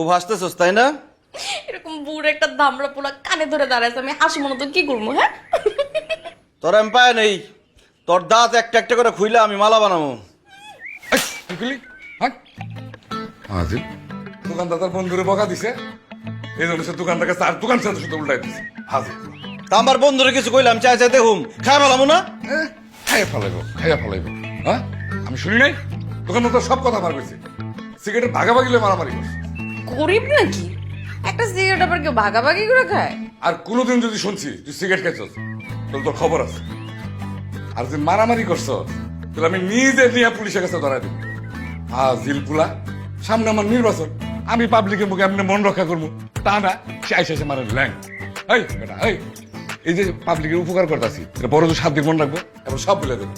খুব হাসতেছস তাই না? এরকম বুড়ো একটা দামড়া পোলা কানে ধরে দাঁড়াইছে, আমি হাসি মনে তো কি করবো? হ্যাঁ, তোর আমি পায় নেই, তোর দাঁত একটা একটা করে খুইলা আমি মালা বানাবো। হাজির দোকানদার তার বন্ধুরে বকা দিছে, এই জন্য সে দোকানটাকে তার দোকান সাথে সাথে উল্টাই দিছে। হাজির তা আমার বন্ধুরে কিছু কইলাম, চাই চাই দেখুম খাই পেলাম না। খাইয়া ফেলাইব। হ্যাঁ, আমি শুনি নাই দোকানদার তো সব কথা বার করছে, সিগারেটের ভাগাভাগি লয়ে মারামারি করছে। গরিব নাকি একটা সিগারেট আবার কেউ ভাগাভাগি করে খায়? আর কোনোদিন যদি শুনছি তুই সিগারেট খাইছস তাহলে তোর খবর আছে। আর যদি মারামারি করছ তাহলে আমি নিজে নিয়ে পুলিশের কাছে ধরাই দেব। জিলপুলা, সামনে আমার নির্বাচন, আমি পাবলিকের মুখে এমনি মন রক্ষা করবো তা না, সে আইসে এসে মারেন ল্যাং। এই বেটা, এই যে পাবলিকের উপকার করতেছি, এটা বড় তো 7 দিন মন রাখবো, এবং সব বলে দেবো।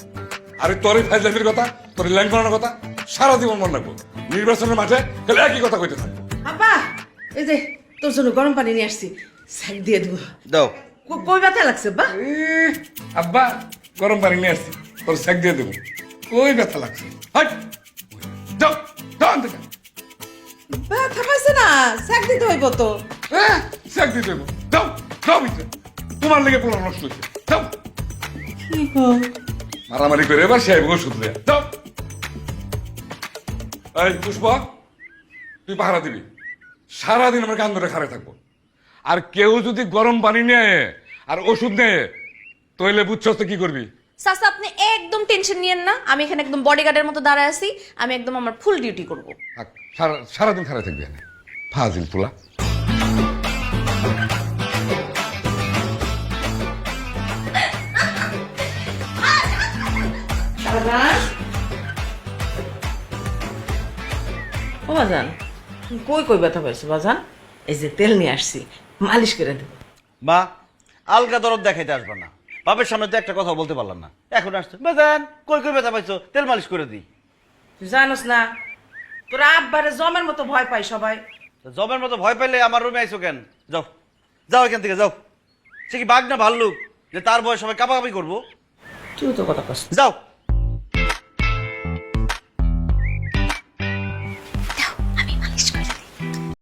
আরে তোর এই ফাইজলামির কথা, তোর ল্যাং করানোর কথা সারা জীবন মন রাখবো। নির্বাচনের মাঠে তাহলে একই কথা কইতে থাকবো। আব্বা, এই যে তোর জন্য গরম পানি নিয়ে আসছি, সাইড দিয়ে দেবো। দাও। কই ব্যথা লাগছে বা? আব্বা, গরম পানি নিয়ে আসছি, তোর সেক দিয়ে দেবো। ওই ব্যথা লাগছে, হাট যাও যাও আনতে যাও। ব্যথা পাইছে না, সাইড দিতে হইব তো। সেক দিয়ে দেবো, যাও যাও ভিতরে, তোমার লেগে পোলা নষ্ট হয়েছে, যাও। কি গো? মারামারি করে এবার সে ওষুধ দেয়, যাও। এই পুষ্পা, তুই পাহারা দিবি, সারাদিন আমার কান ধরে খাড়ে থাকবো। আর কেউ যদি গরম পানি নেয় আর ওষুধ নেয় তাহলে বুঝছস তো কি করবি। চাচা আপনি একদম টেনশন নিয়েন না, আমি এখানে একদম বডিগার্ডের মতো দাঁড়ায় আছি, আমি একদম আমার ফুল ডিউটি করবো। থাক, সারাদিন খাড়ে থাকবি এখানে, ফাজিল পোলা। ও বাজান, কই কই ব্যথা পাইছো বাজান? এই যে তেল নিয়ে আসছি, মালিশ করে দেবো। মা, আলগা দরদ দেখাইতে আসবে না, বাপের সামনে তো একটা কথা বলতে পারলাম না, এখন আসছে বেজান কই কই ব্যথা পাইছো, তেল মালিশ করে দিই। তুই জানোস না তোরা আব্বারে জমের মতো ভয় পাই সবাই। জবের মতো ভয় পাইলে আমার রুমে আইছো কেন? যাও যাও এখান থেকে যাও। সে কি বাঘ না ভাল্লুক যে তার বয়স সবাই কাপাকাপি করবো? তুই তো কথা কস। যাও।